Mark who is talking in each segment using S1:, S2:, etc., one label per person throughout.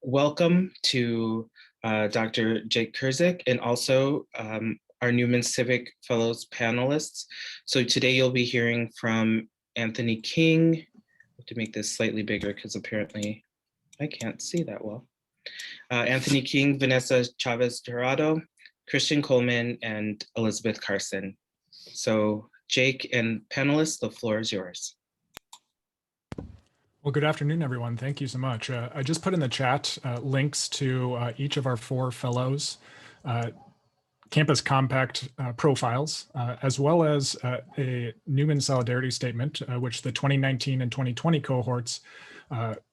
S1: welcome to Dr. Jake Kurczek and also our Newman Civic Fellows panelists. So today you'll be hearing from Anthony King. I have to make this slightly bigger because apparently I can't see that well. Anthony King, Vanessa, Chavez, Jurado, Christian Coleman, and Elizabeth Carson. So Jake and panelists, the floor is yours.
S2: Well, good afternoon, everyone. Thank you so much. I just put in the chat links to each of our 4 fellows, Campus Compact profiles, as well as a Newman Solidarity Statement, which the 2019 and 2020 cohorts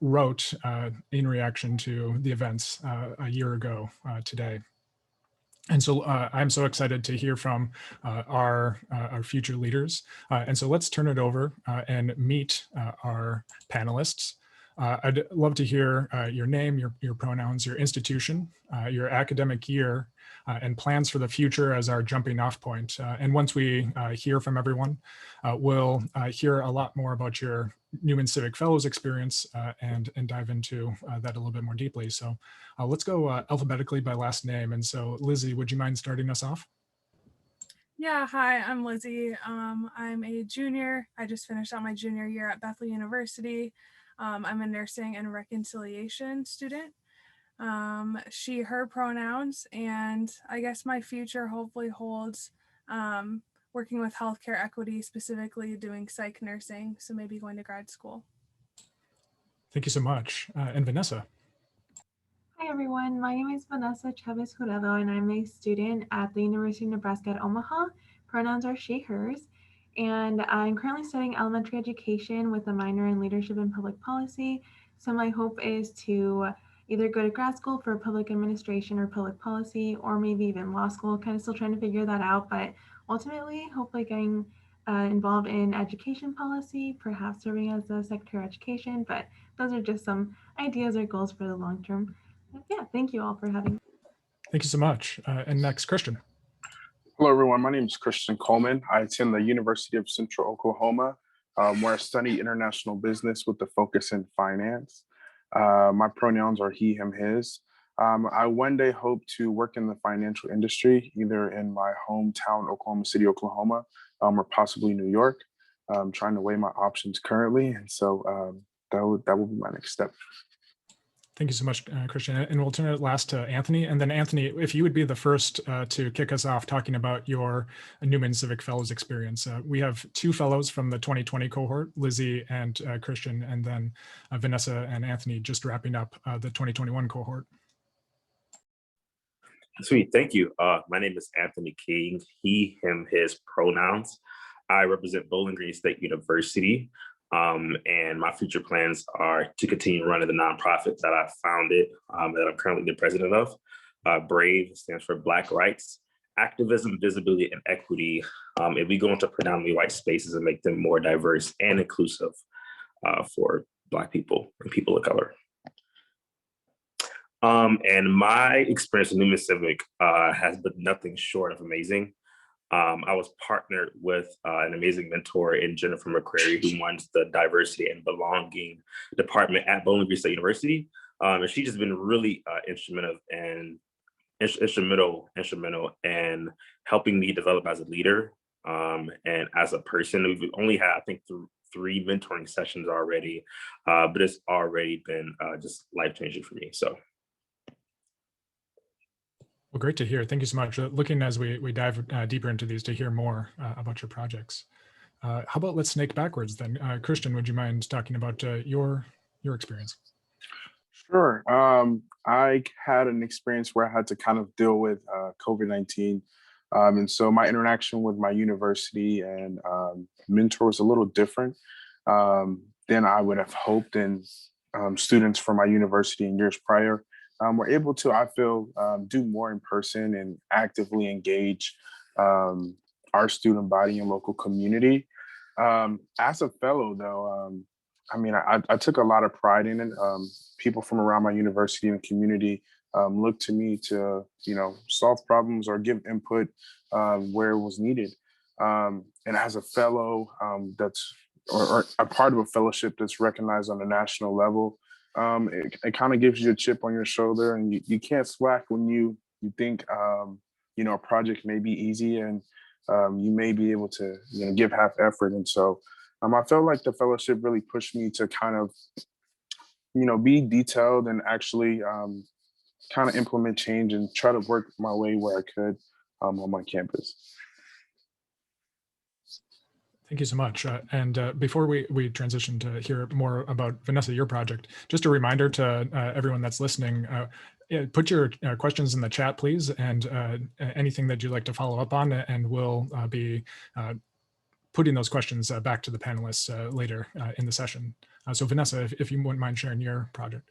S2: wrote in reaction to the events a year ago today. And so I'm so excited to hear from our future leaders. And so let's turn it over and meet our panelists. I'd love to hear your name, your pronouns, your institution, your academic year, and plans for the future as our jumping off point. And once we hear from everyone, we'll hear a lot more about your Newman Civic Fellows experience and dive into that a little bit more deeply. So let's go alphabetically by last name. And so Lizzy, would you mind starting us off?
S3: Yeah, hi, I'm Lizzy. I'm a junior. I just finished out my junior year at Bethel University. I'm a nursing and reconciliation student. She, her pronouns, and I guess my future hopefully holds working with healthcare equity, specifically doing psych nursing, so maybe going to grad school.
S2: Thank you so much. And Vanessa.
S4: Hi everyone, my name is Vanessa Chavez, Jurado, and I'm a student at the University of Nebraska at Omaha. Pronouns are she, hers, and I'm currently studying elementary education with a minor in leadership and public policy. So my hope is to either go to grad school for public administration or public policy, or maybe even law school, kind of still trying to figure that out, but ultimately hopefully getting involved in education policy, perhaps serving as a secretary of education, but those are just some ideas or goals for the long term. Yeah, thank you all for having me.
S2: Thank you so much. And next, Christian.
S5: Hello, everyone. My name is Christian Coleman. I attend the University of Central Oklahoma, where I study international business with a focus in finance. My pronouns are he, him, his. I one day hope to work in the financial industry, either in my hometown, Oklahoma City, Oklahoma, or possibly New York. I'm trying to weigh my options currently, and so that will be my next step.
S2: Thank you so much, Christian. And we'll turn it last to Anthony. And then Anthony, if you would be the first to kick us off talking about your Newman Civic Fellows experience. We have 2 fellows from the 2020 cohort, Lizzy and Christian, and then Vanessa and Anthony just wrapping up the 2021 cohort.
S6: Sweet, thank you. My name is Anthony King, he, him, his pronouns. I represent Bowling Green State University. And my future plans are to continue running the nonprofit that I founded, that I'm currently the president of. BRAVE stands for Black Rights, Activism, Visibility, and Equity. And we go into predominantly white spaces and make them more diverse and inclusive for Black people and people of color. And my experience with Newman Civic has been nothing short of amazing. I was partnered with an amazing mentor in Jennifer McCrary, who runs the Diversity and Belonging Department at Bowling Green State University. And she's just been really instrumental in helping me develop as a leader and as a person. We've only had, I think, 3 mentoring sessions already, but it's already been just life-changing for me. So.
S2: Well, great to hear. Thank you so much. Looking as we dive deeper into these to hear more about your projects. How about let's snake backwards then? Christian, would you mind talking about your experience?
S5: Sure. I had an experience where I had to kind of deal with COVID-19. And so my interaction with my university and mentor was a little different than I would have hoped, and students from my university in years prior. We're able to, I feel, do more in person and actively engage our student body and local community. As a fellow, though, I mean, I took a lot of pride in it. People from around my university and community look to me to, solve problems or give input where it was needed. And as a fellow or a part of a fellowship that's recognized on a national level, it kind of gives you a chip on your shoulder, and you can't slack when you think a project may be easy, and you may be able to give half effort. And so I felt like the fellowship really pushed me to kind of be detailed and actually kind of implement change and try to work my way where I could on my campus.
S2: Thank you so much. And before we transition to hear more about Vanessa, your project, just a reminder to everyone that's listening, put your questions in the chat, please, and anything that you'd like to follow up on, and we'll be putting those questions back to the panelists later in the session. So Vanessa, if you wouldn't mind sharing your project.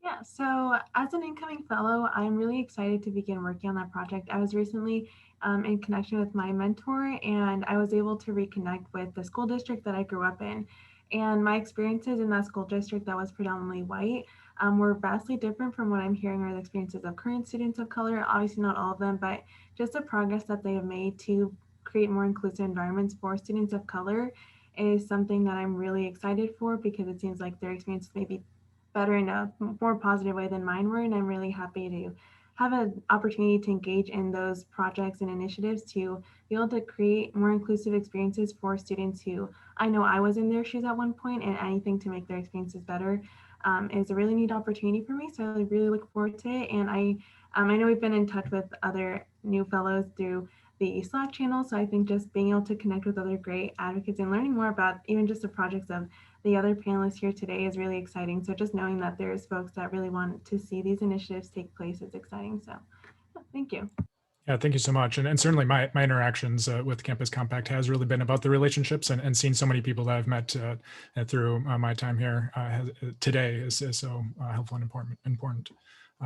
S4: Yeah, so as an incoming fellow, I'm really excited to begin working on that project. I was recently in connection with my mentor, and I was able to reconnect with the school district that I grew up in. And my experiences in that school district that was predominantly white were vastly different from what I'm hearing are the experiences of current students of color. Obviously not all of them, but just the progress that they have made to create more inclusive environments for students of color is something that I'm really excited for, because it seems like their experiences may be better in a more positive way than mine were. And I'm really happy to have an opportunity to engage in those projects and initiatives to be able to create more inclusive experiences for students who I know I was in their shoes at one point, and anything to make their experiences better is a really neat opportunity for me. So I really look forward to it. And I know we've been in touch with other new fellows through the Slack channel. So I think just being able to connect with other great advocates and learning more about even just the projects of the other panelists here today is really exciting. So just knowing that there's folks that really want to see these initiatives take place is exciting. So thank you.
S2: Yeah, thank you so much. And certainly my interactions with Campus Compact has really been about the relationships, and seeing so many people that I've met through my time here today is so helpful and important.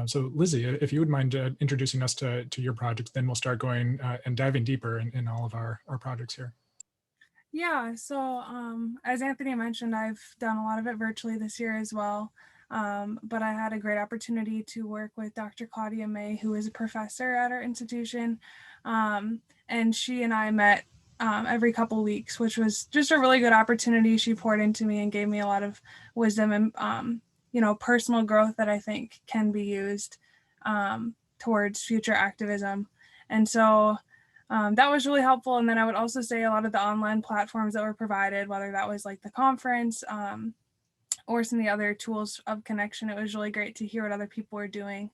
S2: So Lizzy, if you would mind introducing us to your project, then we'll start going and diving deeper in all of our projects here.
S3: Yeah, so as Anthony mentioned, I've done a lot of it virtually this year as well. But I had a great opportunity to work with Dr. Claudia May, who is a professor at our institution. And she and I met every couple weeks, which was just a really good opportunity. She poured into me and gave me a lot of wisdom and, personal growth that I think can be used towards future activism. And so that was really helpful. And then I would also say a lot of the online platforms that were provided, whether that was like the conference or some of the other tools of connection, it was really great to hear what other people were doing.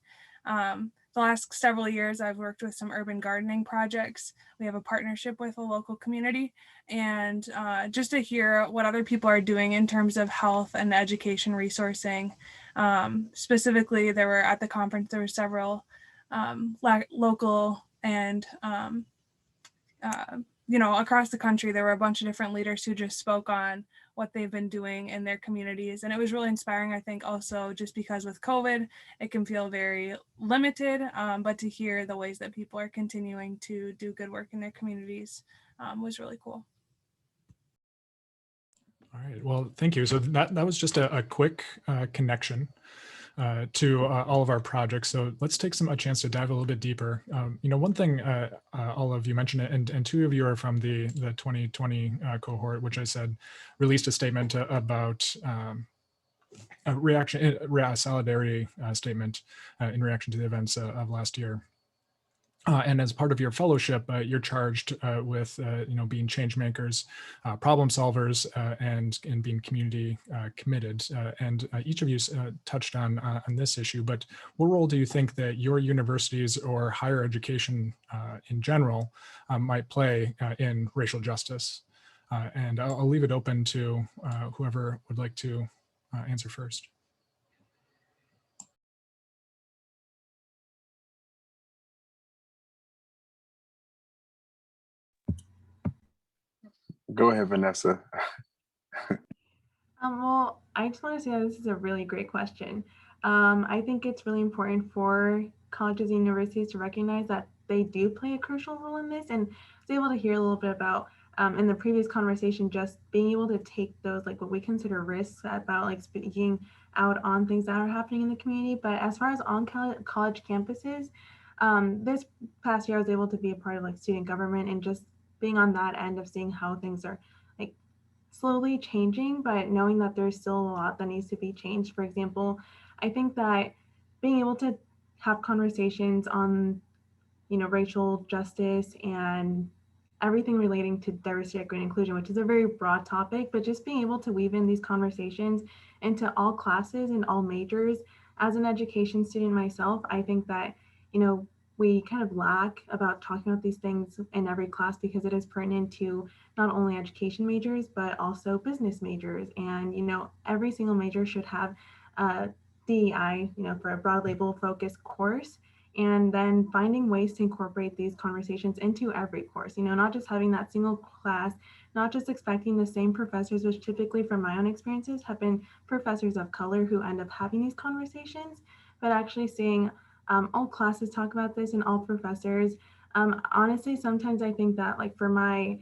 S3: The last several years, I've worked with some urban gardening projects. We have a partnership with a local community, and just to hear what other people are doing in terms of health and education resourcing. Specifically, at the conference, there were several local and across the country, there were a bunch of different leaders who just spoke on what they've been doing in their communities. And it was really inspiring, I think, also just because with COVID, it can feel very limited, but to hear the ways that people are continuing to do good work in their communities was really cool.
S2: All right, well, thank you. So that was just a quick connection to all of our projects. So let's take a chance to dive a little bit deeper. One thing all of you mentioned it, and two of you are from the 2020 cohort, which I said released a statement about a solidarity statement in reaction to the events of last year. And as part of your fellowship, you're charged with being change makers, problem solvers, and being community committed. And each of you touched on this issue, but what role do you think that your universities or higher education in general might play in racial justice? And I'll leave it open to whoever would like to answer first.
S5: Go ahead, Vanessa.
S4: Well, I just want to say that this is a really great question. I think it's really important for colleges and universities to recognize that they do play a crucial role in this, and I was able to hear a little bit about in the previous conversation, just being able to take those, like what we consider risks about like speaking out on things that are happening in the community. But as far as on college campuses, this past year I was able to be a part of like student government, and just being on that end of seeing how things are like slowly changing, but knowing that there's still a lot that needs to be changed. For example, I think that being able to have conversations on, racial justice and everything relating to diversity, equity, and inclusion, which is a very broad topic, but just being able to weave in these conversations into all classes and all majors. As an education student myself, I think that, we kind of lack about talking about these things in every class because it is pertinent to not only education majors, but also business majors. And, every single major should have a DEI, for a broad label focused course, and then finding ways to incorporate these conversations into every course, not just having that single class, not just expecting the same professors, which typically from my own experiences have been professors of color who end up having these conversations, but actually seeing all classes talk about this and all professors. Honestly, sometimes I think that like for my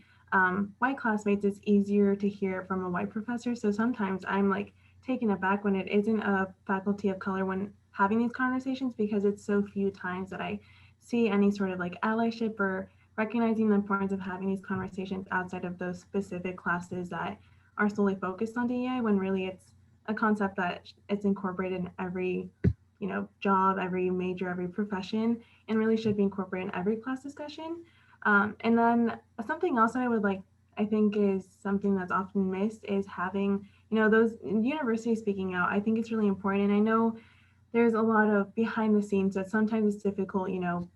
S4: white classmates, it's easier to hear from a white professor. So sometimes I'm like taken aback when it isn't a faculty of color when having these conversations, because it's so few times that I see any sort of like allyship or recognizing the importance of having these conversations outside of those specific classes that are solely focused on DEI, when really it's a concept that it's incorporated in every job, every major, every profession, and really should be incorporated in every class discussion. And then something else that I think is something that's often missed is having, those universities speaking out. I think it's really important. And I know there's a lot of behind the scenes that sometimes it's difficult,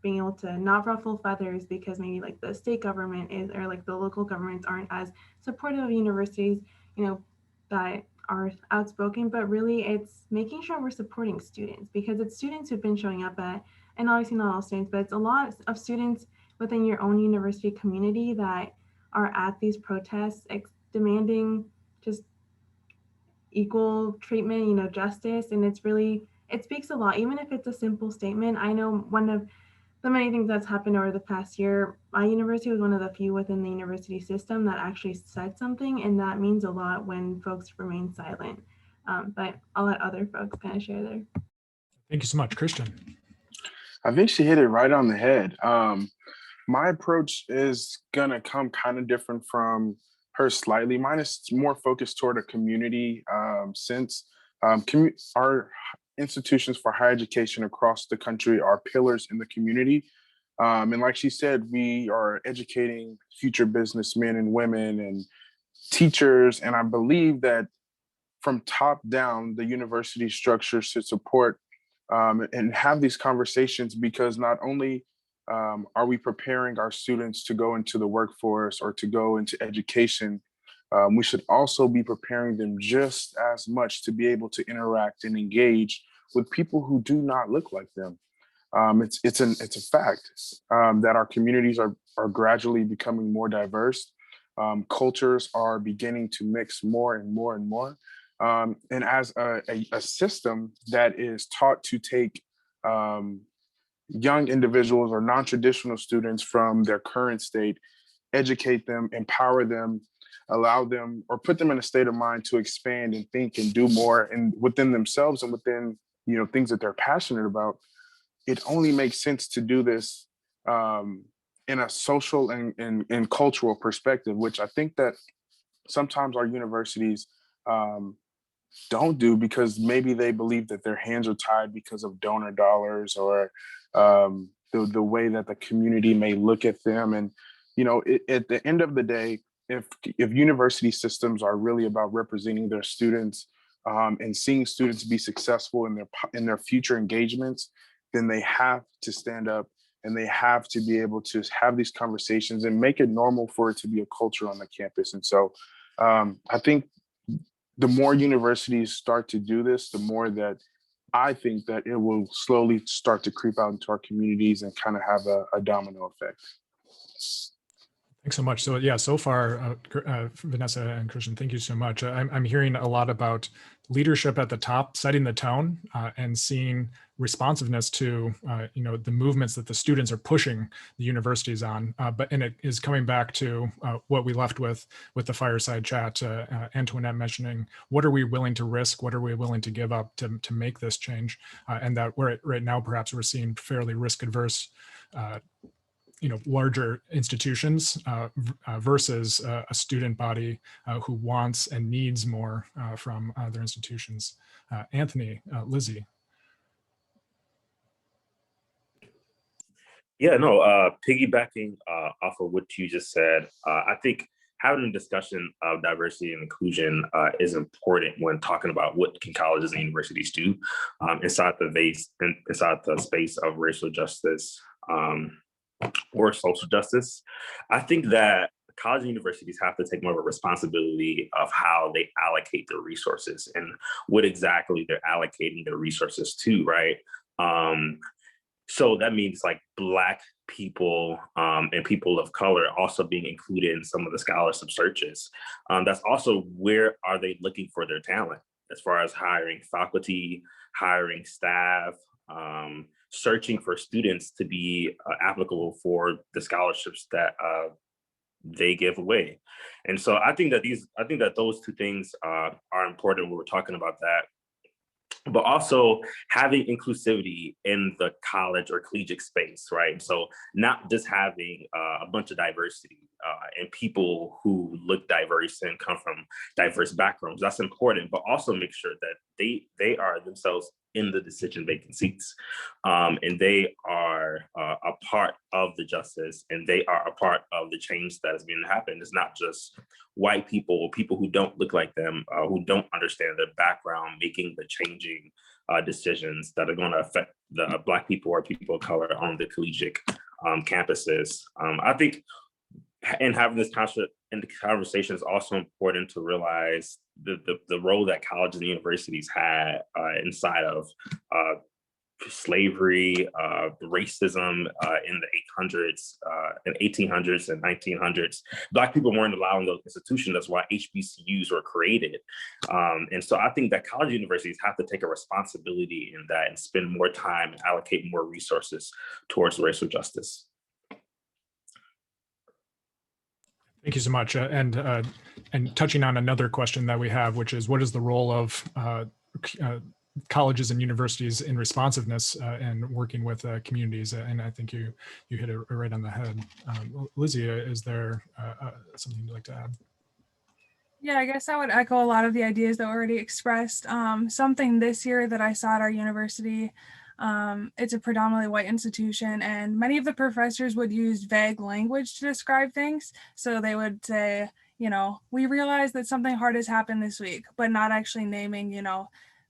S4: being able to not ruffle feathers because maybe like the state government is, or like the local governments aren't as supportive of universities, that are outspoken, but really it's making sure we're supporting students, because it's students who've been showing up at, and obviously not all students, but it's a lot of students within your own university community that are at these protests demanding just equal treatment, justice. And it speaks a lot, even if it's a simple statement. I know one of the many things that's happened over the past year, my university was one of the few within the university system that actually said something, and that means a lot when folks remain silent. But I'll let other folks kind of share there.
S2: Thank you so much, Christian.
S5: I think she hit it right on the head. My approach is gonna come kind of different from her slightly. Mine is more focused toward a community sense. Our institutions for higher education across the country are pillars in the community. And like she said, we are educating future businessmen and women and teachers. And I believe that from top down, the university structure should support and have these conversations, because not only are we preparing our students to go into the workforce or to go into education, we should also be preparing them just as much to be able to interact and engage with people who do not look like them. It's a fact that our communities are gradually becoming more diverse. Cultures are beginning to mix more and more and more. And as a system that is taught to take young individuals or non-traditional students from their current state, educate them, empower them, allow them, or put them in a state of mind to expand and think and do more and within themselves and within things that they're passionate about. It only makes sense to do this in a social and cultural perspective, which I think that sometimes our universities don't do, because maybe they believe that their hands are tied because of donor dollars or the way that the community may look at them. And at the end of the day, if university systems are really about representing their students and seeing students be successful in their future engagements, then they have to stand up and they have to be able to have these conversations and make it normal for it to be a culture on the campus. And so I think the more universities start to do this, the more that I think that it will slowly start to creep out into our communities and kind of have a domino effect.
S2: Thanks so much. So yeah, so far, Vanessa and Christian, thank you so much. I'm hearing a lot about leadership at the top, setting the tone, and seeing responsiveness to the movements that the students are pushing the universities on. And it is coming back to what we left with the fireside chat. Antoinette mentioning, what are we willing to risk? What are we willing to give up to make this change? And that right now, perhaps we're seeing fairly risk adverse larger institutions versus a student body who wants and needs more from their institutions. Anthony, Lizzy.
S6: Yeah, no, piggybacking off of what you just said, I think having a discussion of diversity and inclusion is important when talking about what can colleges and universities do inside the space of racial justice or social justice. I think that college and universities have to take more of a responsibility of how they allocate their resources and what exactly they're allocating their resources to, right? So that means like Black people and people of color also being included in some of the scholarship searches. That's also where are they looking for their talent as far as hiring faculty, hiring staff, searching for students to be applicable for the scholarships that they give away. And so I think that those two things are important when we're talking about that. But also having inclusivity in the college or collegiate space, right? So not just having a bunch of diversity and people who look diverse and come from diverse backgrounds, that's important, but also make sure that they are themselves in the decision-making seats and they are a part of the justice and they are a part of the change that is being happened. It's not just white people or people who don't look like them, who don't understand their background, making the changing decisions that are going to affect the Black people or people of color on the collegiate campuses. I think in having this conversation is also important to realize the role that colleges and universities had inside of slavery, racism in the 800s, and 1800s and 1900s. Black people weren't allowed in those institutions. That's why HBCUs were created. And so I think that college universities have to take a responsibility in that and spend more time and allocate more resources towards racial justice.
S2: Thank you so much. And touching on another question that we have, which is what is the role of colleges and universities in responsiveness and working with communities? And I think you hit it right on the head. Lizzy, is there something you'd like to add?
S3: Yeah, I guess I would echo a lot of the ideas that were already expressed. Something this year that I saw at our university, it's a predominantly white institution, and many of the professors would use vague language to describe things. So they would say, we realize that something hard has happened this week, but not actually naming,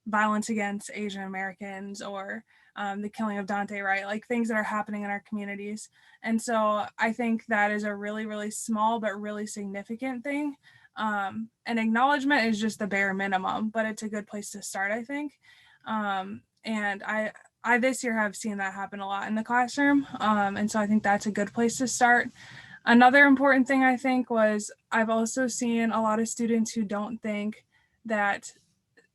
S3: violence against Asian Americans or the killing of Dante, right? Like things that are happening in our communities. And so I think that is a really, really small but really significant thing. And acknowledgement is just the bare minimum, but it's a good place to start, I think. And I this year have seen that happen a lot in the classroom. And so I think that's a good place to start. Another important thing I think was I've also seen a lot of students who don't think that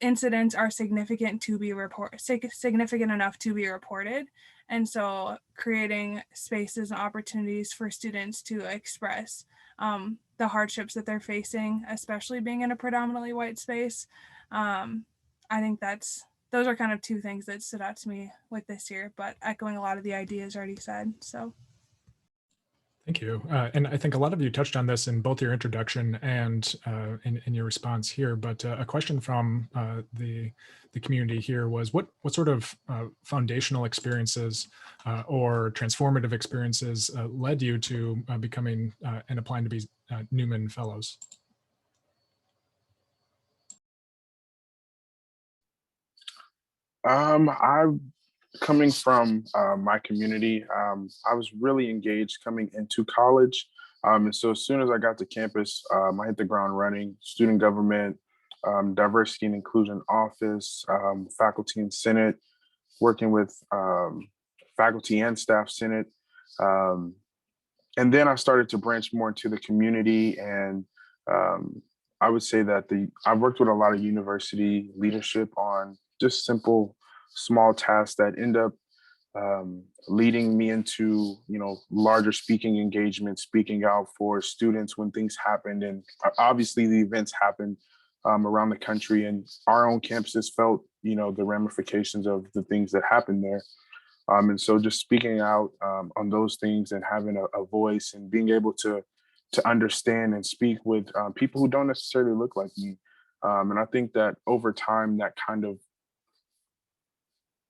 S3: incidents are significant enough to be reported. And so creating spaces and opportunities for students to express the hardships that they're facing, especially being in a predominantly white space. I think those are kind of two things that stood out to me with this year, but echoing a lot of the ideas already said. So.
S2: Thank you. And I think a lot of you touched on this in both your introduction and in your response here, but a question from the community here was what sort of foundational experiences or transformative experiences led you to becoming and applying to be Newman Fellows?
S5: Coming from my community, I was really engaged coming into college. And so as soon as I got to campus, I hit the ground running. Student government, diversity and inclusion office, faculty and senate, working with faculty and staff senate. And then I started to branch more into the community. And I would say that I've worked with a lot of university leadership on just simple small tasks that end up leading me into, larger speaking engagements, speaking out for students when things happened. And obviously the events happened around the country, and our own campuses felt, the ramifications of the things that happened there. And so just speaking out on those things and having a voice and being able to understand and speak with people who don't necessarily look like me. And I think that over time, that kind of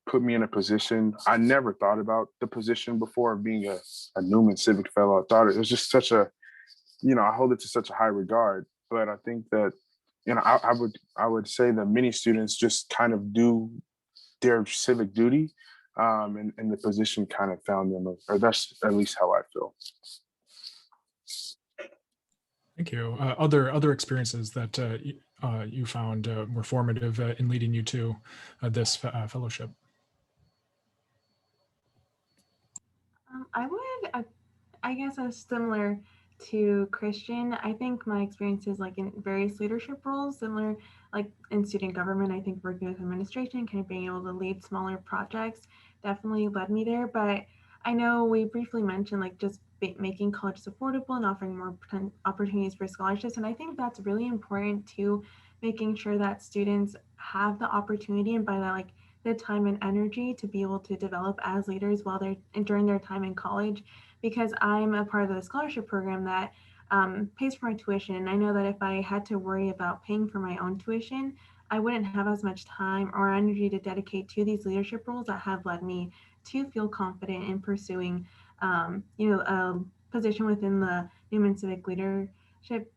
S5: put me in a position. I never thought about the position before of being a Newman Civic Fellow. I thought it was just such a, I hold it to such a high regard. But I think that, I would say that many students just kind of do their civic duty, and the position kind of found them, or that's at least how I feel.
S2: Thank you. Other experiences that you found were formative in leading you to this fellowship?
S4: I guess, as similar to Christian, I think my experiences like in various leadership roles, similar like in student government, I think working with administration, kind of being able to lead smaller projects definitely led me there. But I know we briefly mentioned like just making colleges affordable and offering more opportunities for scholarships. And I think that's really important to making sure that students have the opportunity, and by that, like the time and energy to be able to develop as leaders while they're during their time in college, because I'm a part of the scholarship program that pays for my tuition. And I know that if I had to worry about paying for my own tuition, I wouldn't have as much time or energy to dedicate to these leadership roles that have led me to feel confident in pursuing, a position within the Newman Civic leadership,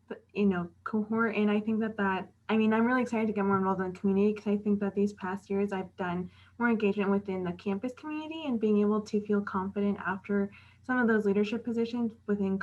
S4: cohort. And I think I'm really excited to get more involved in the community, because I think that these past years I've done more engagement within the campus community, and being able to feel confident after some of those leadership positions within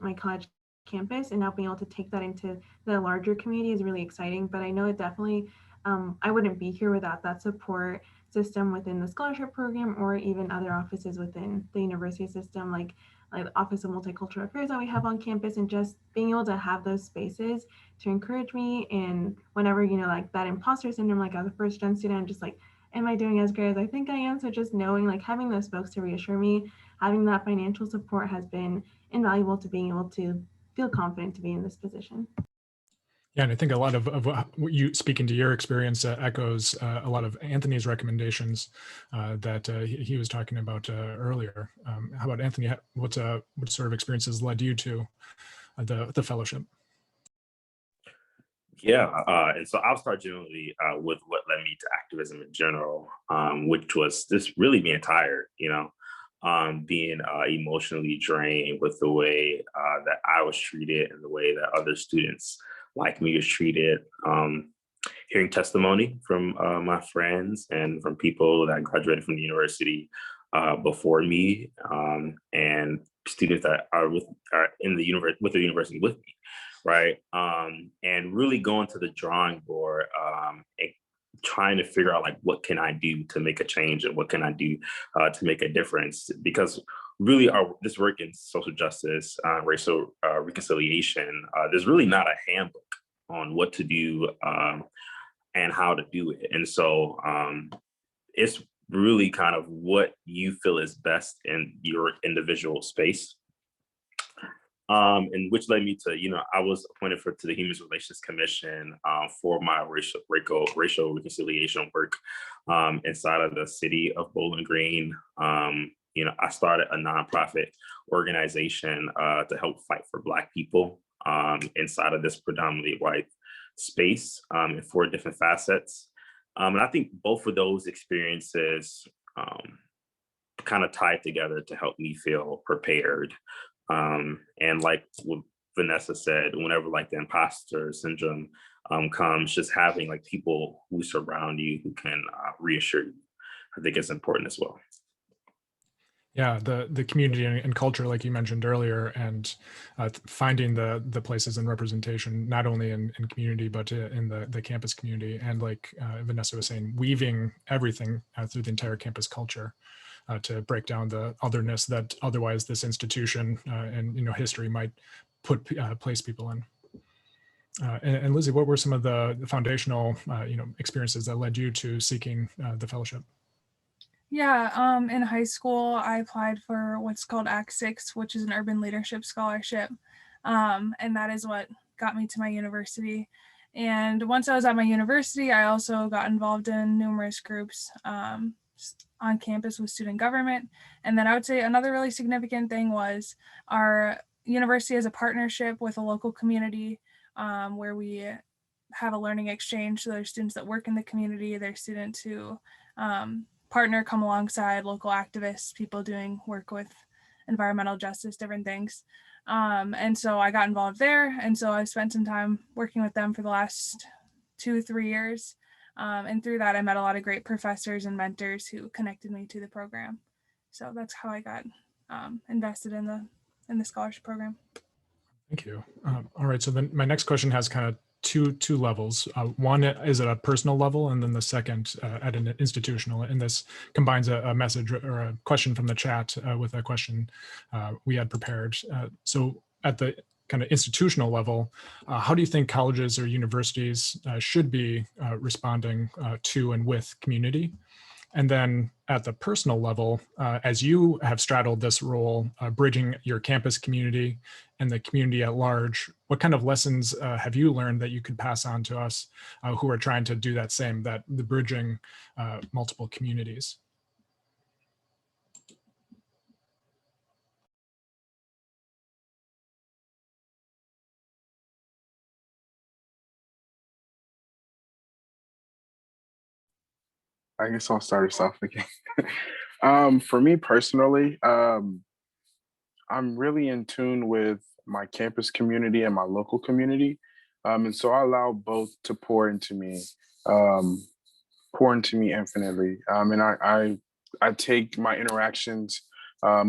S4: my college campus, and now being able to take that into the larger community is really exciting. But I know it definitely, I wouldn't be here without that support system within the scholarship program, or even other offices within the university system, like the Office of Multicultural Affairs that we have on campus, and just being able to have those spaces to encourage me. And whenever, like that imposter syndrome, like as a first gen student, I'm just like, am I doing as great as I think I am? So just knowing, like having those folks to reassure me, having that financial support has been invaluable to being able to feel confident to be in this position.
S2: Yeah, and I think a lot of what you speaking to your experience echoes a lot of Anthony's recommendations that he was talking about earlier. How about Anthony? What sort of experiences led you to the fellowship?
S6: Yeah, and so I'll start generally with what led me to activism in general, which was just really being tired, being emotionally drained with the way that I was treated and the way that other students like me was treated. Hearing testimony from my friends and from people that graduated from the university before me, and students that are in the university with me, right? And really going to the drawing board and trying to figure out like, what can I do to make a change, and what can I do to make a difference? Because really this work in social justice, racial reconciliation, there's really not a handbook on what to do and how to do it. And so it's really kind of what you feel is best in your individual space. And which led me to, I was appointed to the Human Relations Commission for my racial reconciliation work inside of the city of Bowling Green. I started a nonprofit organization to help fight for Black people inside of this predominantly white space in 4 different facets. And I think both of those experiences kind of tied together to help me feel prepared. And like what Vanessa said, whenever like the imposter syndrome comes, just having like people who surround you who can reassure you, I think it's important as well.
S2: Yeah, the community and culture, like you mentioned earlier, and finding the places and representation, not only in community, but in the campus community. And like Vanessa was saying, weaving everything through the entire campus culture to break down the otherness that otherwise this institution and history might place people in. And Lizzy, what were some of the foundational experiences that led you to seeking the fellowship?
S3: Yeah, in high school, I applied for what's called Act 6, which is an urban leadership scholarship. And that is what got me to my university. And once I was at my university, I also got involved in numerous groups on campus with student government. And then I would say another really significant thing was our university has a partnership with a local community where we have a learning exchange. So there's students that work in the community, there's students who partner, come alongside local activists, people doing work with environmental justice, different things. And so I got involved there. And so I spent some time working with them for the last 2-3 years. And through that, I met a lot of great professors and mentors who connected me to the program. So that's how I got invested in the scholarship program.
S2: Thank you. All right, so then my next question has kind of two levels. One is at a personal level, and then the second at an institutional. And this combines a message or a question from the chat with a question we had prepared. So at the kind of institutional level, how do you think colleges or universities should be responding to and with community? And then at the personal level, as you have straddled this role, bridging your campus community and the community at large, what kind of lessons have you learned that you could pass on to us who are trying to do that same, that the bridging multiple communities?
S5: I guess I'll start us off again. For me personally, I'm really in tune with my campus community and my local community. And so I allow both to um, pour into me infinitely. And I take my interactions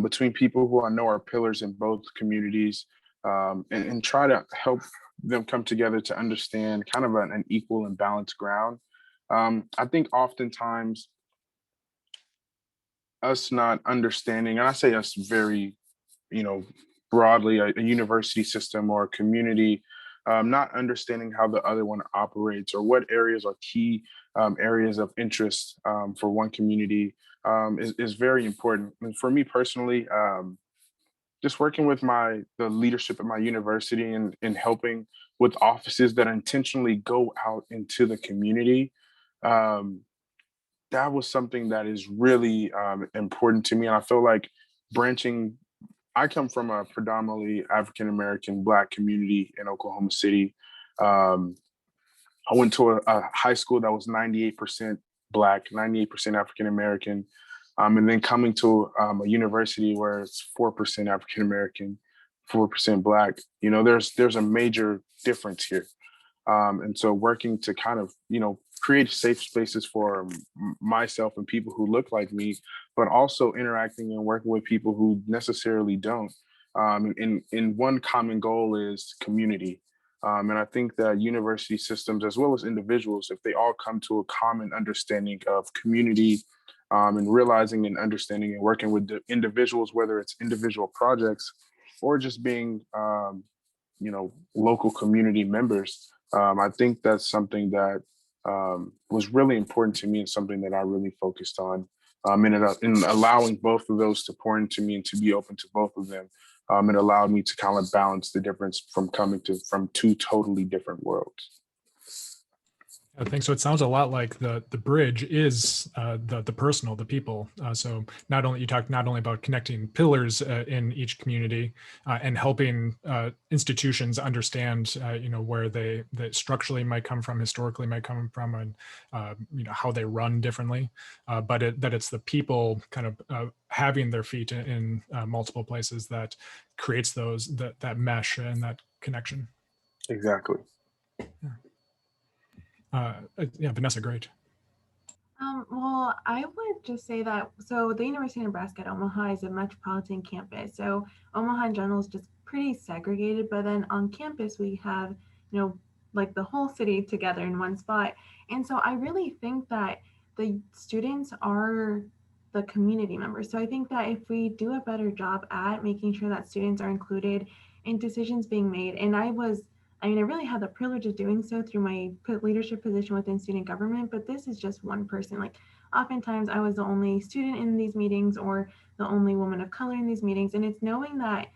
S5: between people who I know are pillars in both communities and try to help them come together to understand kind of an equal and balanced ground. I think oftentimes us not understanding, and I say us very, you know, broadly, a university system or a community, not understanding how the other one operates or what areas are key areas of interest for one community is very important. And for me personally, just working with the leadership at my university and helping with offices that intentionally go out into the community. Um, that was something that is really important to me. And I feel like branching, I come from a predominantly African American Black community in Oklahoma City. Um, I went to a high school that was 98% Black, 98% African American. And then coming to a university where it's 4% African American, 4% Black, you know, there's a major difference here. And so working to kind of, you know, create safe spaces for myself and people who look like me, but also interacting and working with people who necessarily don't. And one common goal is community. And I think that university systems, as well as individuals, if they all come to a common understanding of community and realizing and understanding and working with the individuals, whether it's individual projects or just being, you know, local community members, I think that's something that was really important to me and something that I really focused on. In allowing both of those to pour into me and to be open to both of them, it allowed me to kind of balance the difference from from two totally different worlds.
S2: I think so. It sounds a lot like the bridge is the personal, the people. So you talked not only about connecting pillars in each community and helping institutions understand, you know, where they structurally might come from, historically might come from, and you know, how they run differently. But that it's the people kind of having their feet in multiple places that creates that mesh and that connection.
S5: Exactly.
S2: Yeah. Yeah, Vanessa, great.
S4: Well, I would just say that, so the University of Nebraska at Omaha is a metropolitan campus. So Omaha in general is just pretty segregated, but then on campus we have, you know, like the whole city together in one spot. And so I really think that the students are the community members. So I think that if we do a better job at making sure that students are included in decisions being made, and I really had the privilege of doing so through my leadership position within student government, but this is just one person. Like oftentimes I was the only student in these meetings or the only woman of color in these meetings. And it's knowing that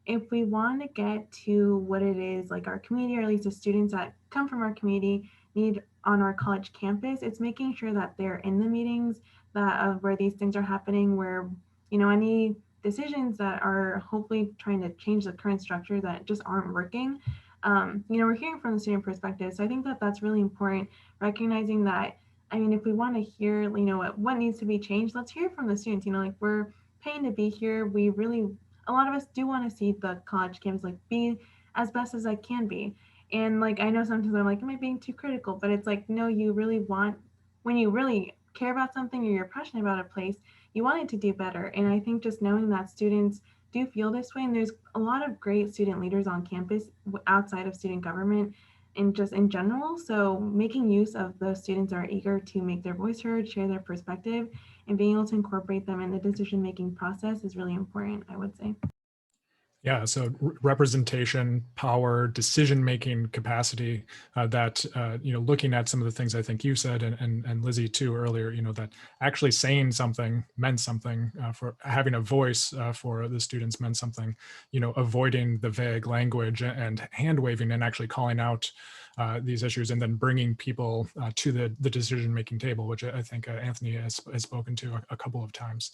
S4: if we want to get to what it is like our community, or at least the students that come from our community need on our college campus, it's making sure that they're in the meetings, that of where these things are happening, where, you know, any decisions that are hopefully trying to change the current structure that just aren't working. You know, we're hearing from the student perspective. So I think that that's really important, recognizing that, I mean, if we want to hear, you know, what needs to be changed, let's hear from the students. You know, like, we're paying to be here. We really, a lot of us do want to see the college campus like be as best as I can be. And like, I know sometimes I'm like, am I being too critical? But it's like, no, you really want, when you really care about something or you're passionate about a place, you want it to do better. And I think just knowing that students do feel this way, and there's a lot of great student leaders on campus outside of student government and just in general. So making use of those students that are eager to make their voice heard, share their perspective, and being able to incorporate them in the decision-making process is really important, I would say.
S2: Yeah, so representation, power, decision-making capacity, that, you know, looking at some of the things I think you said, and Lizzy too earlier, you know, that actually saying something meant something, for having a voice for the students meant something, you know, avoiding the vague language and hand waving and actually calling out these issues, and then bringing people to the decision-making table, which I think Anthony has spoken to a couple of times.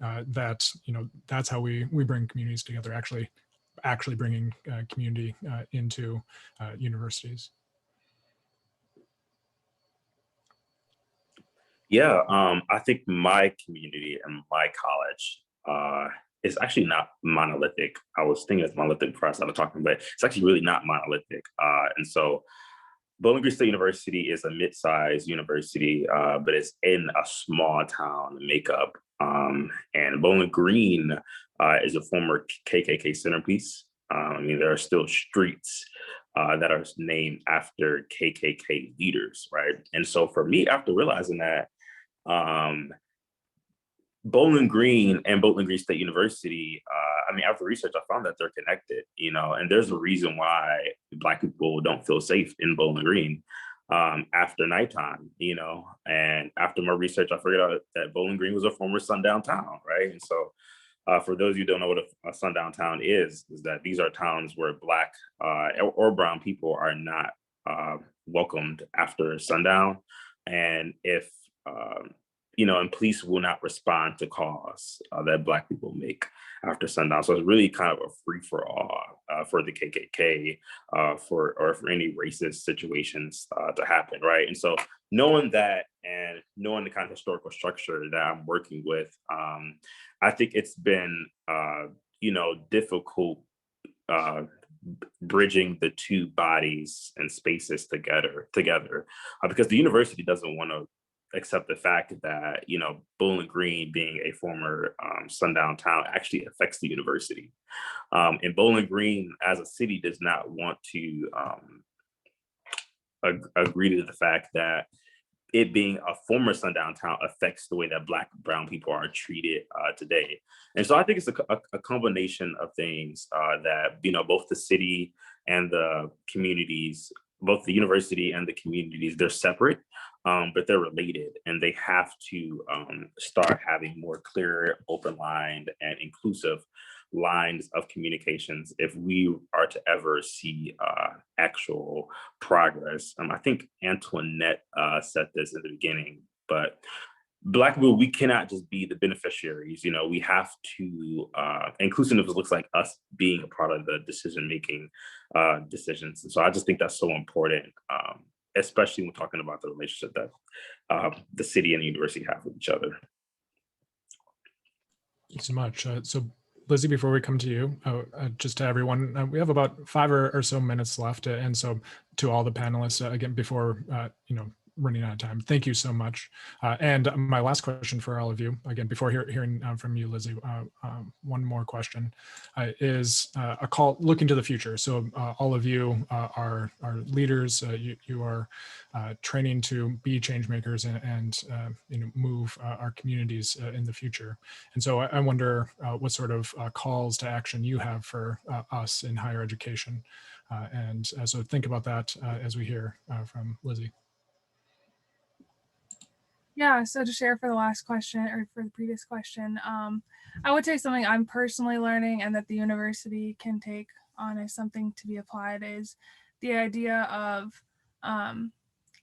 S2: That, you know, that's how we bring communities together, actually bringing community into universities.
S6: Yeah, I think my community and my college is actually not monolithic. I was thinking it's monolithic before I started talking, but it's actually really not monolithic. And so Bowling Green State University is a mid-sized university, but it's in a small town makeup. And Bowling Green is a former KKK centerpiece. I mean, there are still streets that are named after KKK leaders, right? And so for me, after realizing that, Bowling Green and Bowling Green State University, I mean, after research, I found that they're connected, you know, and there's a reason why Black people don't feel safe in Bowling Green after nighttime, you know, and after my research, I figured out that Bowling Green was a former sundown town, right? And so for those of you who don't know what a sundown town is that these are towns where Black or brown people are not welcomed after sundown. And if you know, and police will not respond to calls that Black people make after sundown. So it's really kind of a free for all for the KKK for any racist situations to happen, right? And so knowing that and knowing the kind of historical structure that I'm working with, I think it's been you know, difficult bridging the two bodies and spaces together because the university doesn't want to accept the fact that, you know, Bowling Green being a former sundown town actually affects the university. And Bowling Green as a city does not want to agree to the fact that it being a former sundown town affects the way that Black and brown people are treated today. And so I think it's a combination of things that, you know, both the city and the communities, both the university and the communities, they're separate, but they're related, and they have to start having more clear, open-lined, and inclusive lines of communications if we are to ever see actual progress. I think Antoinette said this in the beginning, but Black people, we cannot just be the beneficiaries. You know, we have to, inclusiveness looks like us being a part of the decision-making decisions. And so I just think that's so important, especially when talking about the relationship that the city and the university have with each other.
S2: Thanks so much. So Lizzy, before we come to you, just to everyone, we have about 5 or so minutes left. And so to all the panelists, again, before, you know, running out of time, thank you so much. And my last question for all of you, again, before hearing from you, Lizzy, one more question is a call looking to the future. So all of you are leaders, you are training to be change makers and you know, move our communities in the future. And so I wonder what sort of calls to action you have for us in higher education. And so think about that as we hear from Lizzy.
S3: Yeah, so to share for the last question or for the previous question, I would say something I'm personally learning and that the university can take on as something to be applied is the idea of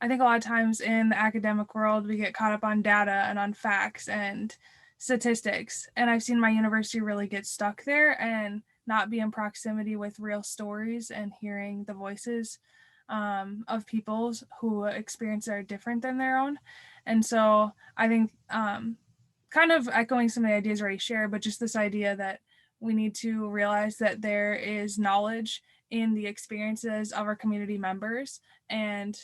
S3: I think a lot of times in the academic world, we get caught up on data and on facts and statistics. And I've seen my university really get stuck there and not be in proximity with real stories and hearing the voices of people who experience are different than their own. And so I think kind of echoing some of the ideas already shared, but just this idea that we need to realize that there is knowledge in the experiences of our community members, and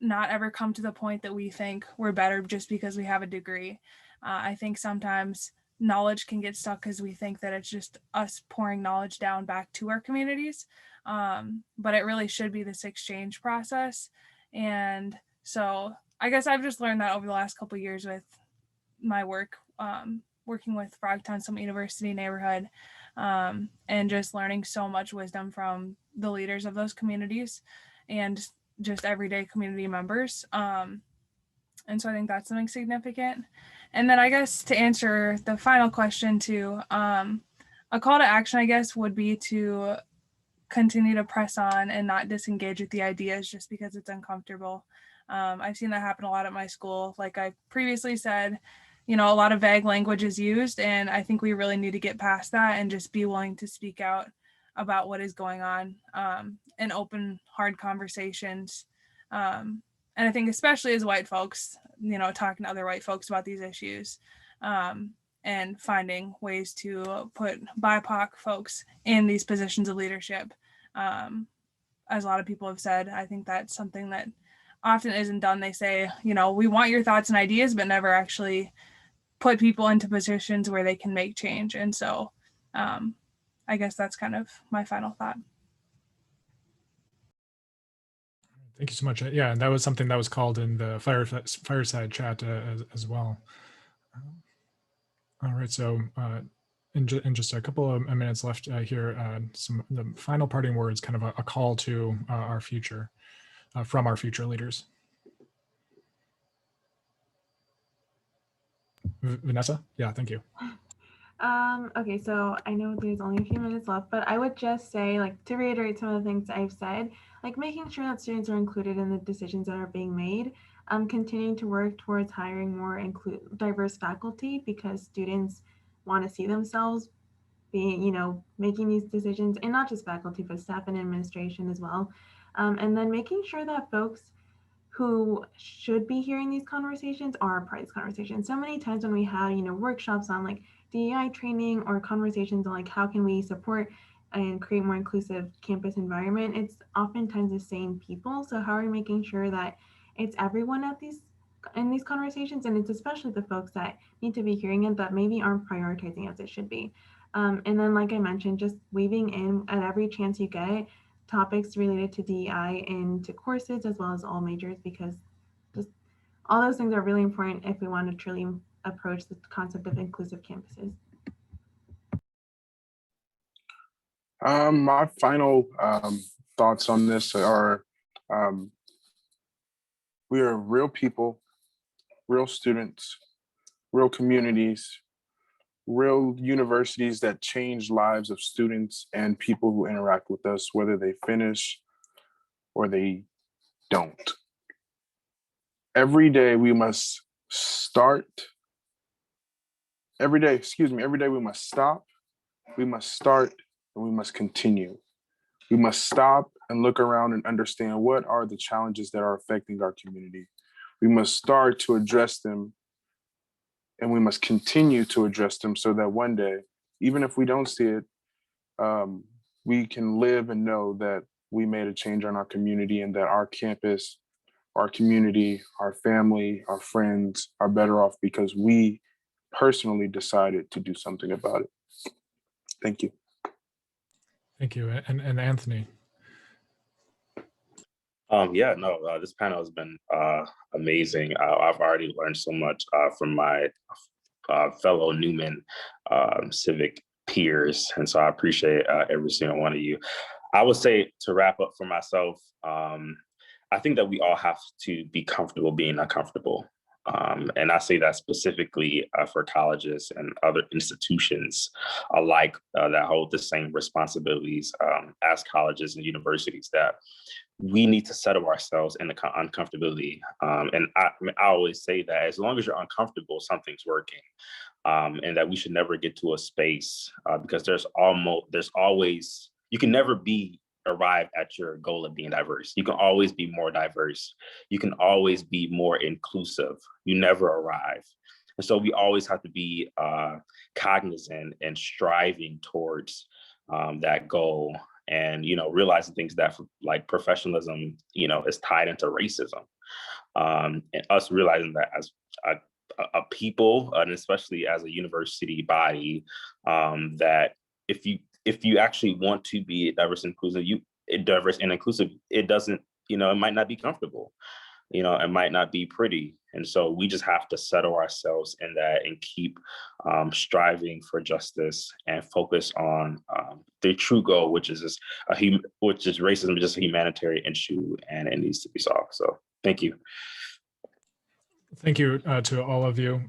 S3: not ever come to the point that we think we're better just because we have a degree. I think sometimes knowledge can get stuck because we think that it's just us pouring knowledge down back to our communities. But it really should be this exchange process. And so I guess I've just learned that over the last couple of years with my work, working with Frogtown Summit University neighborhood, and just learning so much wisdom from the leaders of those communities and just everyday community members. And so I think that's something significant. And then I guess to answer the final question too, a call to action, I guess, would be to continue to press on and not disengage with the ideas just because it's uncomfortable. I've seen that happen a lot at my school. Like I previously said, a lot of vague language is used, and I think we really need to get past that and just be willing to speak out about what is going on, and open, hard conversations. And I think especially as white folks, talking to other white folks about these issues, and finding ways to put BIPOC folks in these positions of leadership. As a lot of people have said, I think that's something that often isn't done. They say, we want your thoughts and ideas, but never actually put people into positions where they can make change. And so I guess that's kind of my final thought.
S2: Thank you so much. Yeah, and that was something that was called in the fireside chat as well. All right, so in just a couple of minutes left here, the final parting words, kind of a call to our future, from our future leaders. Vanessa? Yeah, thank you.
S4: Okay, so I know there's only a few minutes left, but I would just say, to reiterate some of the things I've said, making sure that students are included in the decisions that are being made, continuing to work towards hiring more diverse faculty, because students want to see themselves being, making these decisions, and not just faculty, but staff and administration as well. And then making sure that folks who should be hearing these conversations are part of these conversations. So many times when we have, workshops on DEI training or conversations on how can we support and create more inclusive campus environment, it's oftentimes the same people. So how are we making sure that it's everyone in these conversations, and it's especially the folks that need to be hearing it that maybe aren't prioritizing as it should be. And then, like I mentioned, just weaving in at every chance you get topics related to DEI into courses as well as all majors, because just all those things are really important if we want to truly approach the concept of inclusive campuses.
S5: My final thoughts on this are, we are real people, real students, real communities, real universities that change lives of students and people who interact with us, whether they finish or they don't. Every day we must start, every day we must stop, we must start, and we must continue. We must stop and look around and understand what are the challenges that are affecting our community. We must start to address them, and we must continue to address them so that one day, even if we don't see it, we can live and know that we made a change on our community, and that our campus, our community, our family, our friends are better off because we personally decided to do something about it. Thank you.
S2: Thank you. And Anthony.
S6: This panel has been amazing. I've already learned so much from my fellow Newman Civic peers, and so I appreciate every single one of you. I would say, to wrap up for myself, I think that we all have to be comfortable being uncomfortable. And I say that specifically for colleges and other institutions alike that hold the same responsibilities as colleges and universities, that we need to settle ourselves in the uncomfortability. And I always say that as long as you're uncomfortable, something's working. And that we should never get to a space because there's always, you can never arrive at your goal of being diverse. You can always be more diverse. You can always be more inclusive. You never arrive. And so we always have to be cognizant and striving towards that goal, and, realizing things that like professionalism, is tied into racism. And us realizing that as a people, and especially as a university body, that if you actually want to be diverse and inclusive, it doesn't, it might not be comfortable, it might not be pretty. And so we just have to settle ourselves in that and keep striving for justice and focus on the true goal, which is racism, just a humanitarian issue, and it needs to be solved. So thank you.
S2: Thank you to all of you.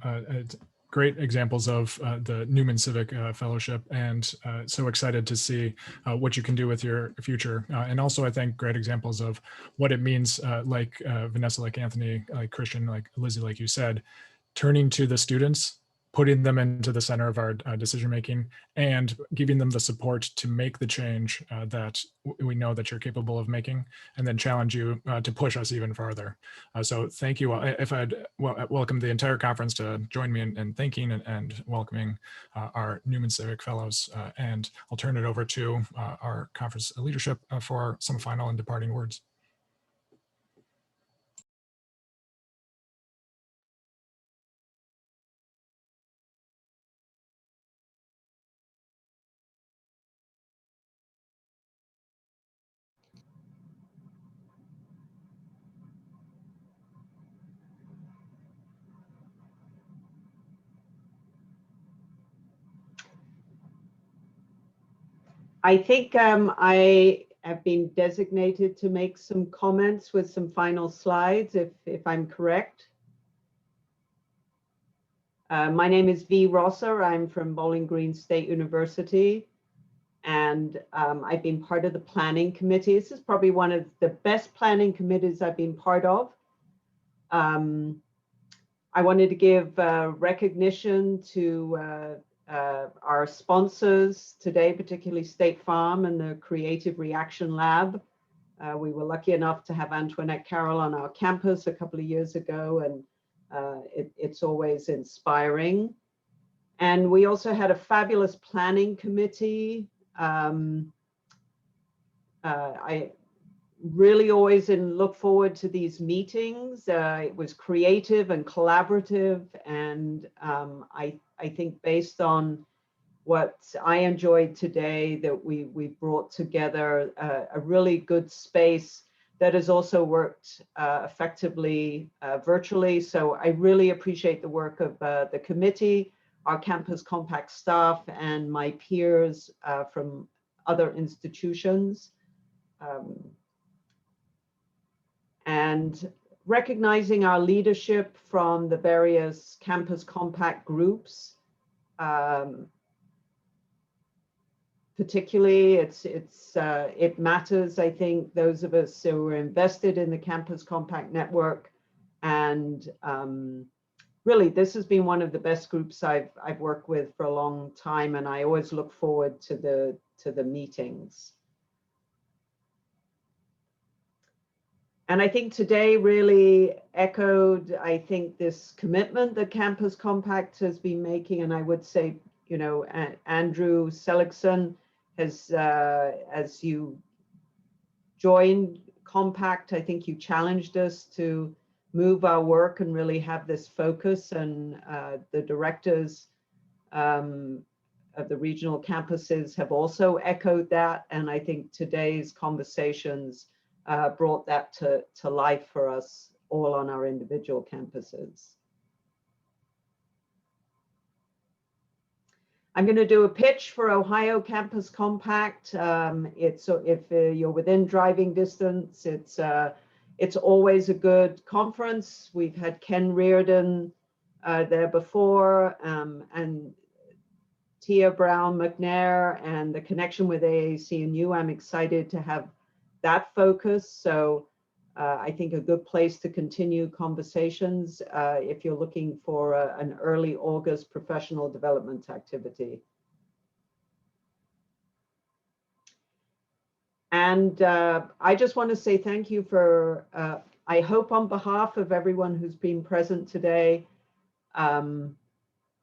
S2: Great examples of the Newman Civic Fellowship, and so excited to see what you can do with your future. And also, I think, great examples of what it means, like Vanessa, like Anthony, like Christian, like Lizzy, like you said, turning to the students, putting them into the center of our decision-making, and giving them the support to make the change that we know that you're capable of making, and then challenge you to push us even farther. So thank you all. If I'd welcome the entire conference to join me in thanking and welcoming our Newman Civic Fellows, and I'll turn it over to our conference leadership for some final and departing words.
S7: I think I have been designated to make some comments with some final slides, if I'm correct. My name is V. Rosser. I'm from Bowling Green State University, and I've been part of the planning committee. This is probably one of the best planning committees I've been part of. I wanted to give recognition to our sponsors today, particularly State Farm and the Creative Reaction Lab. We were lucky enough to have Antoinette Carroll on our campus a couple of years ago, and it's always inspiring. And we also had a fabulous planning committee. I really always look forward to these meetings. It was creative and collaborative, and I think based on what I enjoyed today, that we brought together a really good space that has also worked effectively virtually. So I really appreciate the work of the committee, our Campus Compact staff, and my peers from other institutions. And recognizing our leadership from the various Campus Compact groups. Particularly, it matters, I think, those of us who are invested in the Campus Compact network. And really, this has been one of the best groups I've worked with for a long time, and I always look forward to the meetings. And I think today really echoed, I think, this commitment that Campus Compact has been making. And I would say, Andrew Seligson has, as you joined Compact, I think you challenged us to move our work and really have this focus. And the directors of the regional campuses have also echoed that. And I think today's conversations brought that to life for us all on our individual campuses. I'm going to do a pitch for Ohio Campus Compact. If you're within driving distance, it's It's always a good conference. We've had Ken Reardon there before, and Tia Brown McNair, and the connection with AAC and you. I'm excited to have that focus. So I think a good place to continue conversations if you're looking for an early August professional development activity. And I just want to say thank you for, I hope on behalf of everyone who's been present today,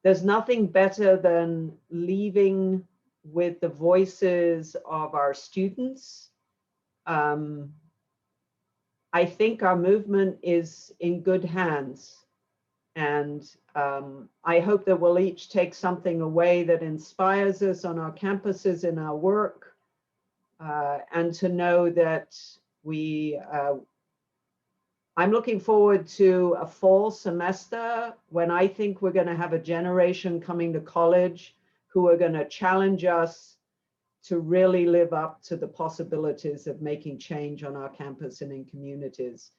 S7: there's nothing better than leaving with the voices of our students. I think our movement is in good hands. And I hope that we'll each take something away that inspires us on our campuses, in our work, and to know that I'm looking forward to a fall semester when I think we're going to have a generation coming to college who are going to challenge us to really live up to the possibilities of making change on our campus and in communities.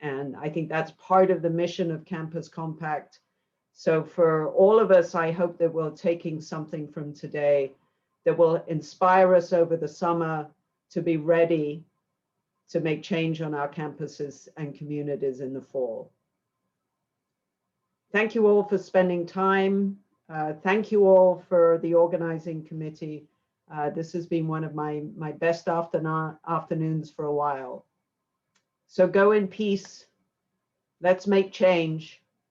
S7: And I think that's part of the mission of Campus Compact. So for all of us, I hope that we're taking something from today that will inspire us over the summer to be ready to make change on our campuses and communities in the fall. Thank you all for spending time. Thank you all for the organizing committee. This has been one of my best afternoons for a while. So go in peace. Let's make change.